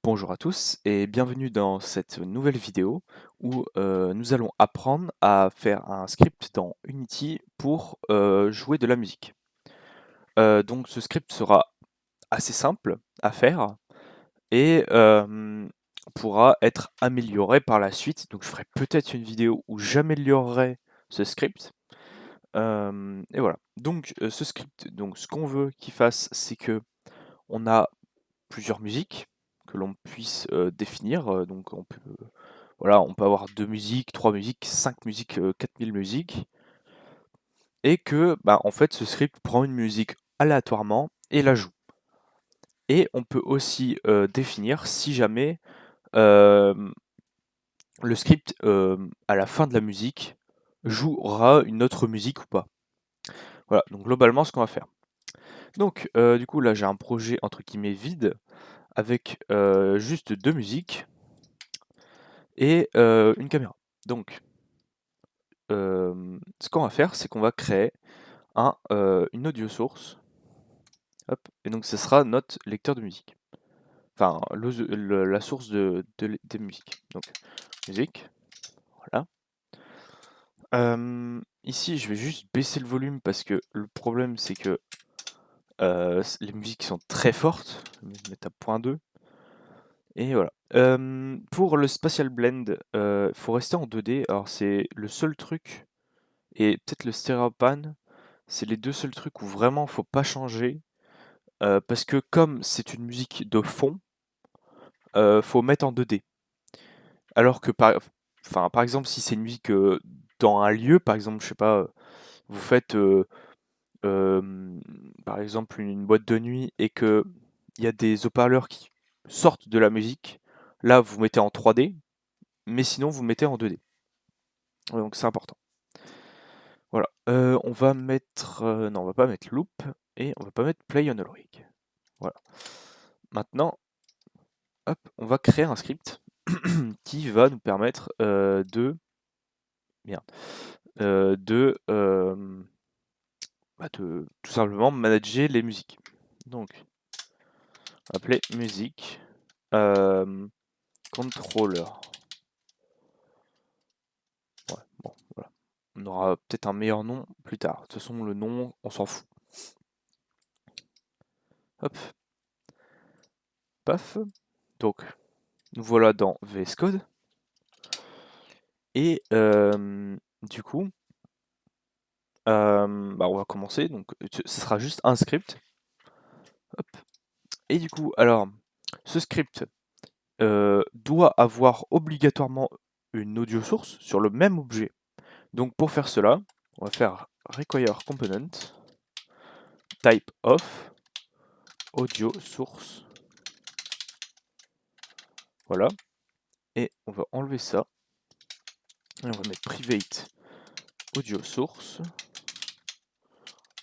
Bonjour à tous et bienvenue dans cette nouvelle vidéo où nous allons apprendre à faire un script dans Unity pour jouer de la musique. Donc ce script sera assez simple à faire et pourra être amélioré par la suite. Donc je ferai peut-être une vidéo où j'améliorerai ce script. Et voilà. Donc ce script, donc ce qu'on veut qu'il fasse, c'est que on a plusieurs musiques que l'on puisse définir. Donc on peut, voilà, on peut avoir 2 musiques, 3 musiques, 5 musiques, 4000 musiques. Et que, bah, en fait, ce script prend une musique aléatoirement et la joue. Et on peut aussi définir si jamais le script, à la fin de la musique, jouera une autre musique ou pas. Voilà, donc globalement ce qu'on va faire. Donc du coup là j'ai un projet entre guillemets vide avec juste 2 musiques et une caméra. Donc ce qu'on va faire, c'est qu'on va créer une audio source. Hop, et donc ce sera notre lecteur de musique. Enfin, la source des musiques. Donc, musique, voilà. Ici, je vais juste baisser le volume parce que le problème, c'est que les musiques sont très fortes. Je vais mettre à .2. Et voilà. Pour le Spatial Blend, il faut rester en 2D. Alors, c'est le seul truc, et peut-être le Stereopan, c'est les deux seuls trucs où vraiment faut pas changer. Parce que comme c'est une musique de fond, faut mettre en 2D. Alors que par exemple, si c'est une musique dans un lieu, par exemple, je sais pas, vous faites euh, par exemple une boîte de nuit et que il y a des haut-parleurs qui sortent de la musique, là vous mettez en 3D, mais sinon vous mettez en 2D. Donc c'est important. Voilà. On va mettre. Non, on va pas mettre loop et on va pas mettre play on all rig. Voilà. Maintenant, hop, on va créer un script qui va nous permettre merde, de tout simplement manager les musiques. Donc, on va appeler musique controller. Ouais, bon, voilà. On aura peut-être un meilleur nom plus tard. De toute façon, le nom, on s'en fout. Hop, paf. Donc, nous voilà dans VS Code. Et du coup, bah, on va commencer. Donc, ce sera juste un script. Hop. Et du coup, alors, ce script doit avoir obligatoirement une audio source sur le même objet. Donc pour faire cela, on va faire require component type of audio source. Voilà. Et on va enlever ça. Et on va mettre private audio source.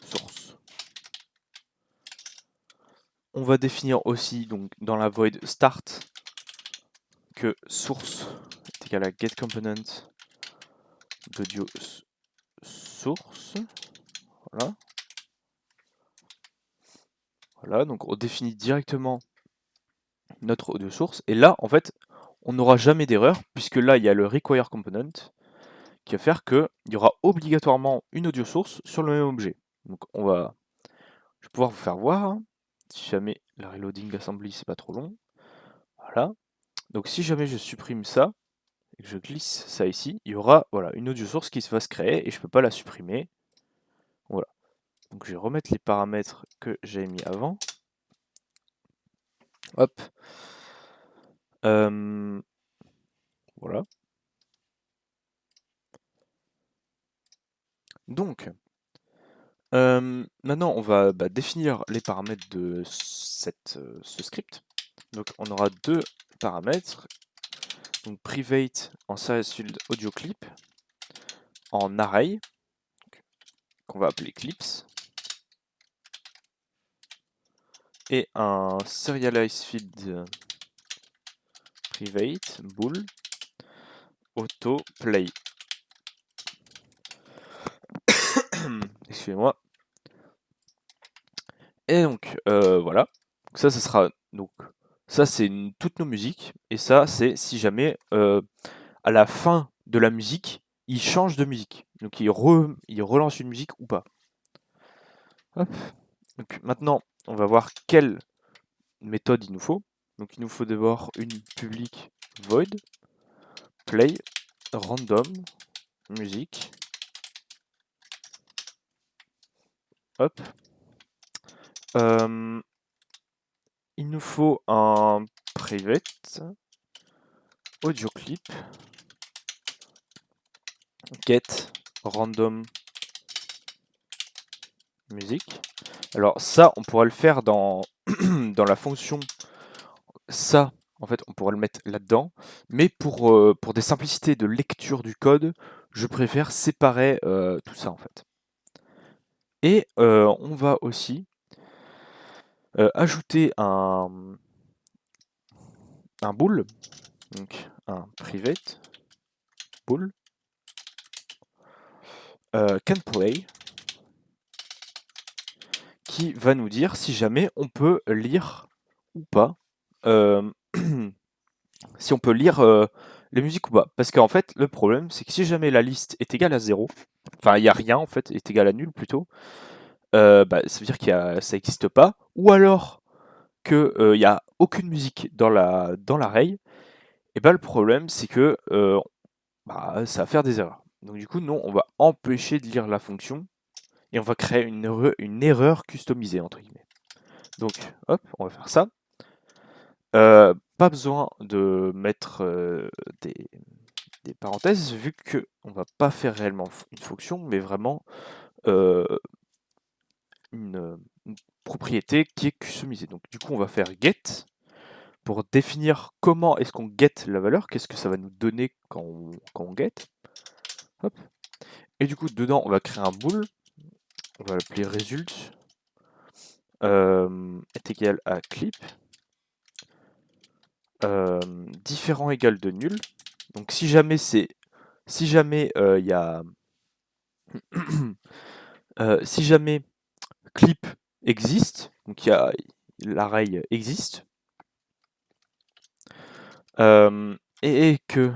Source. On va définir aussi donc dans la void start que source est égal à getComponent d'audio source. Voilà. Voilà, donc on définit directement notre audio source. Et là, en fait, on n'aura jamais d'erreur, puisque là, il y a le require component qui va faire qu'il y aura obligatoirement une audio source sur le même objet. Donc je vais pouvoir vous faire voir, hein, si jamais la reloading assembly c'est pas trop long. Voilà. Donc si jamais je supprime ça, et que je glisse ça ici, il y aura voilà, une audio source qui va se créer et je peux pas la supprimer. Voilà. Donc je vais remettre les paramètres que j'avais mis avant. Hop. Voilà. Donc, maintenant, on va définir les paramètres de ce script. Donc, on aura deux paramètres. Donc, private en size field audio clip en array, qu'on va appeler clips, et un serialize field private bool auto play. Excusez-moi. Et donc, voilà. Donc ça sera donc Ça, c'est toutes nos musiques. Et ça, c'est si jamais, à la fin de la musique, il change de musique. Donc il relance une musique ou pas. Hop. Donc maintenant, on va voir quelle méthode il nous faut. Donc il nous faut d'abord une public void play random musique. Hop. Il nous faut un private audio clip get random musique. Alors ça, on pourra le faire dans, dans la fonction ça. En fait, on pourra le mettre là-dedans, mais pour des simplicités de lecture du code, je préfère séparer tout ça en fait. Et on va aussi ajouter un bool, donc un private bool can play, qui va nous dire si jamais on peut lire ou pas, si on peut lire les musiques ou pas. Parce qu'en fait, le problème, c'est que si jamais la liste est égale à 0, enfin il n'y a rien en fait, est égal à nul plutôt, bah, ça veut dire ça n'existe pas, ou alors qu'il n'y a aucune musique dans l'array, et bah, le problème c'est que bah, ça va faire des erreurs. Donc du coup, nous, on va empêcher de lire la fonction, et on va créer une erreur customisée, entre guillemets. Donc, hop, on va faire ça. Pas besoin de mettre des parenthèses, vu qu'on va pas faire réellement une fonction, mais vraiment euh, une propriété qui est customisée. Donc du coup, on va faire get pour définir comment est-ce qu'on get la valeur, qu'est-ce que ça va nous donner quand on get. Hop. Et du coup, dedans, on va créer un bool, on va l'appeler result, est égal à clip, différent égal de nul. Donc si jamais il y a si jamais clip existe, donc l'array existe, et que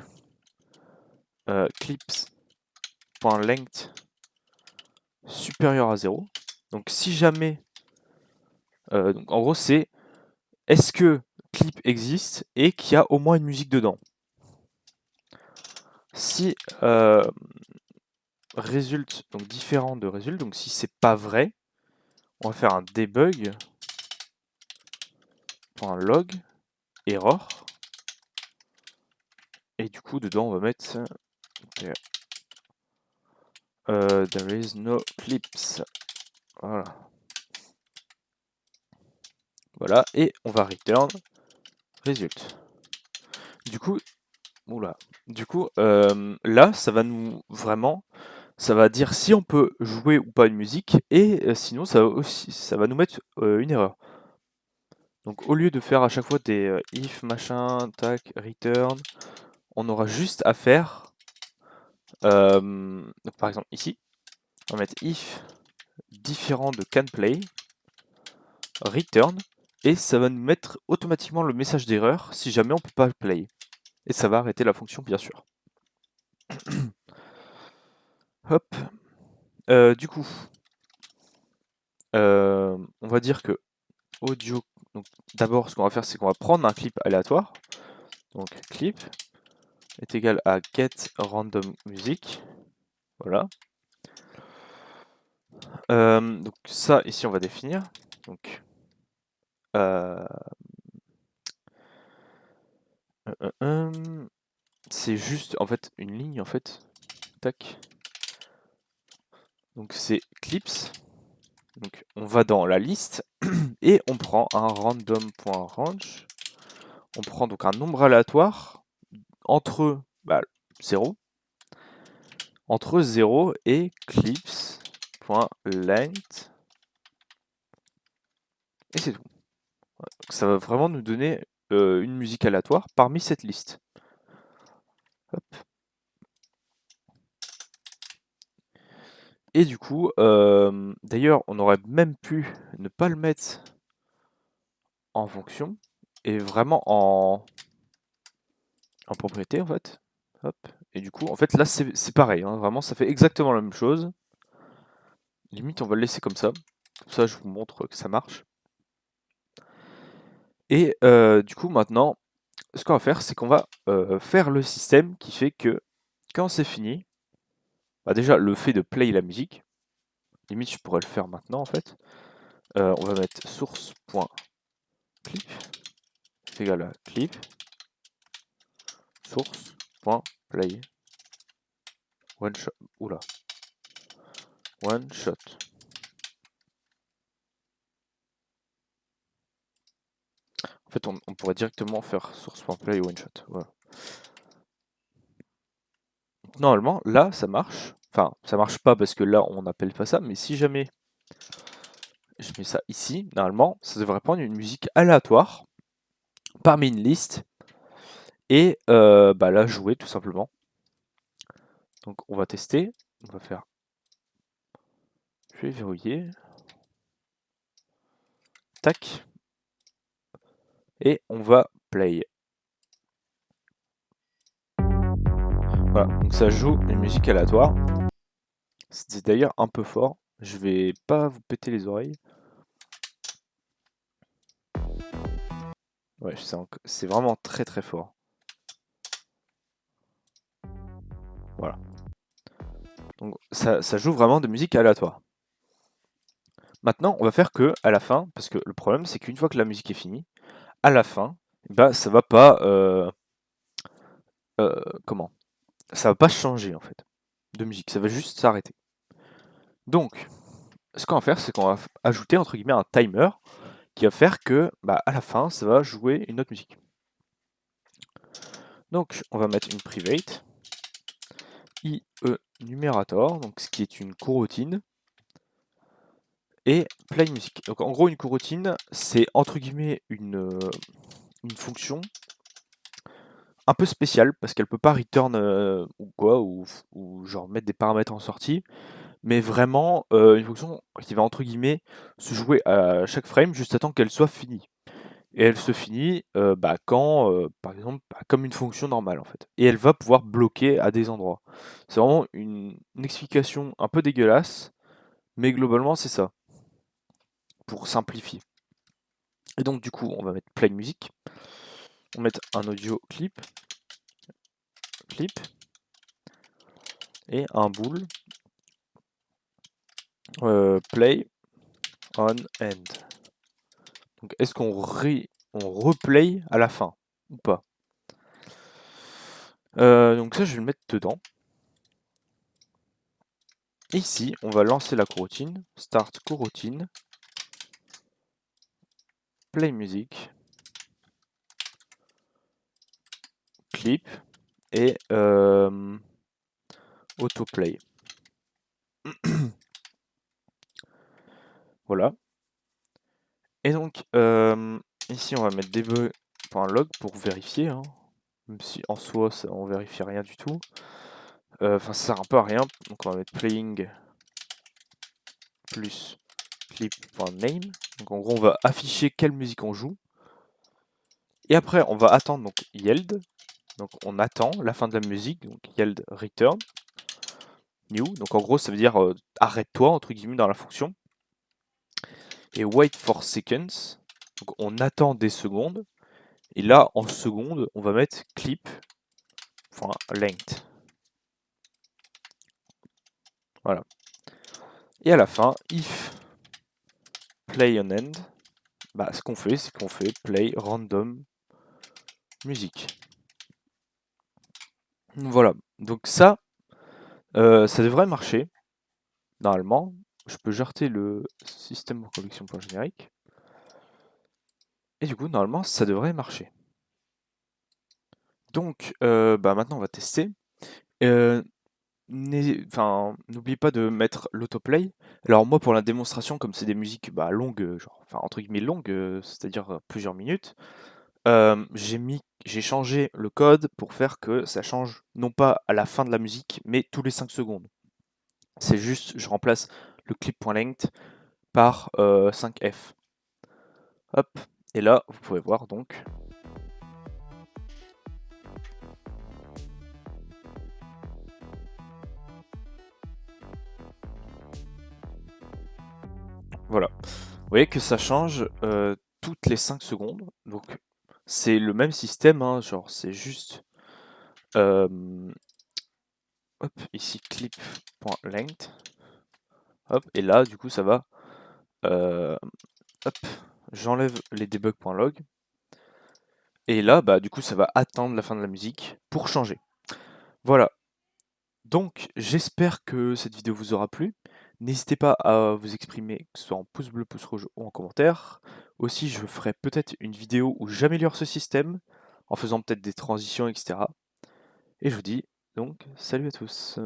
clips.length supérieur à 0. Donc si jamais, donc en gros c'est est-ce que clip existe et qu'il y a au moins une musique dedans. Si result, donc différent de result, donc si c'est pas vrai, on va faire un debug.log error. Et du coup dedans on va mettre there is no clips. Voilà. Voilà, et on va return result. Du coup, oula. Du coup, là, ça va nous vraiment, ça va dire si on peut jouer ou pas une musique, et sinon ça va nous mettre une erreur. Donc au lieu de faire à chaque fois des if machin, tac, return, on aura juste à faire, donc par exemple ici, on va mettre if différent de canPlay, return, et ça va nous mettre automatiquement le message d'erreur si jamais on peut pas play. Et ça va arrêter la fonction bien sûr. Hop. Du coup, on va dire que audio. Donc d'abord, ce qu'on va faire, c'est qu'on va prendre un clip aléatoire. Donc clip est égal à get random music. Voilà. Donc ça, ici, on va définir. Donc c'est juste en fait une ligne en fait. Tac. Donc c'est clips. Donc on va dans la liste et on prend un random.range. On prend donc un nombre aléatoire entre 0 et clips.length. Et c'est tout. Donc ça va vraiment nous donner une musique aléatoire parmi cette liste. Hop. Et du coup, d'ailleurs, on aurait même pu ne pas le mettre en fonction. est vraiment en propriété en fait. Hop. Et du coup, en fait, là, c'est pareil, hein, vraiment, ça fait exactement la même chose. Limite, on va le laisser comme ça. Comme ça, je vous montre que ça marche. Et du coup, maintenant, ce qu'on va faire, c'est qu'on va faire le système qui fait que quand c'est fini, bah déjà, le fait de play la musique, limite, je pourrais le faire maintenant, en fait. On va mettre source.clip, c'est égal à clip, source.play, one shot, oula, one shot. En fait, on pourrait directement faire source.play one shot. Voilà. Normalement, là, ça marche. Enfin, ça marche pas parce que là, on n'appelle pas ça. Mais si jamais je mets ça ici, normalement, ça devrait prendre une musique aléatoire parmi une liste et bah, la jouer tout simplement. Donc, on va tester. On va faire. Je vais verrouiller. Tac. Et on va play. Voilà, donc ça joue une musique aléatoire. C'est d'ailleurs un peu fort. Je vais pas vous péter les oreilles. Ouais, c'est vraiment très très fort. Voilà. Donc ça joue vraiment de musique aléatoire. Maintenant, on va faire que à la fin, parce que le problème c'est qu'une fois que la musique est finie, à la fin, bah ça va pas comment? Ça va pas changer en fait de musique, ça va juste s'arrêter. Donc, ce qu'on va faire, c'est qu'on va ajouter entre guillemets un timer qui va faire que bah, à la fin, ça va jouer une autre musique. Donc, on va mettre une private IE numerator, donc ce qui est une coroutine, et play music. Donc en gros, une coroutine, c'est entre guillemets une fonction un peu spéciale parce qu'elle peut pas return ou quoi, ou genre mettre des paramètres en sortie, mais vraiment une fonction qui va entre guillemets se jouer à chaque frame juste à temps qu'elle soit finie. Et elle se finit bah, quand, par exemple, bah, comme une fonction normale en fait. Et elle va pouvoir bloquer à des endroits. C'est vraiment une explication un peu dégueulasse, mais globalement c'est ça, pour simplifier. Et donc du coup, on va mettre play music, on va mettre un audio clip, et un bool play on end. Donc est-ce qu'on on replay à la fin ou pas? Donc ça je vais le mettre dedans. Et ici on va lancer la coroutine, start coroutine, play music, clip et autoplay. Voilà. Et donc ici on va mettre debug.log pour vérifier, hein, même si en soi ça, on vérifie rien du tout. Enfin ça sert un peu à rien, donc on va mettre playing plus clip.name. Donc en gros on va afficher quelle musique on joue. Et après on va attendre donc yield. Donc on attend la fin de la musique, donc yield return new. Donc en gros ça veut dire arrête-toi entre guillemets dans la fonction. Et wait for seconds. Donc on attend des secondes. Et là en secondes on va mettre clip.length. Voilà. Et à la fin, if play on end, bah, ce qu'on fait, c'est qu'on fait play random music. Voilà. Donc ça devrait marcher. Normalement, je peux jarter le système en collection.générique. Et du coup, normalement, ça devrait marcher. Donc, bah, maintenant, on va tester. N'oublie pas de mettre l'autoplay. Alors moi, pour la démonstration, comme c'est des musiques bah, longues, genre, enfin, entre guillemets longues, c'est-à-dire plusieurs minutes, j'ai changé le code pour faire que ça change non pas à la fin de la musique, mais tous les 5 secondes. C'est juste, je remplace le clip.length par 5f. Hop. Et là, vous pouvez voir donc. Voilà. Vous voyez que ça change toutes les 5 secondes. Donc c'est le même système, hein, genre c'est juste hop, ici clip.length. Hop, et là du coup ça va. Hop, j'enlève les debug.log. Et là, bah du coup ça va attendre la fin de la musique pour changer. Voilà. Donc j'espère que cette vidéo vous aura plu. N'hésitez pas à vous exprimer, que ce soit en pouce bleu, pouce rouge ou en commentaire. Aussi, je ferai peut-être une vidéo où j'améliore ce système, en faisant peut-être des transitions, etc. Et je vous dis donc salut à tous.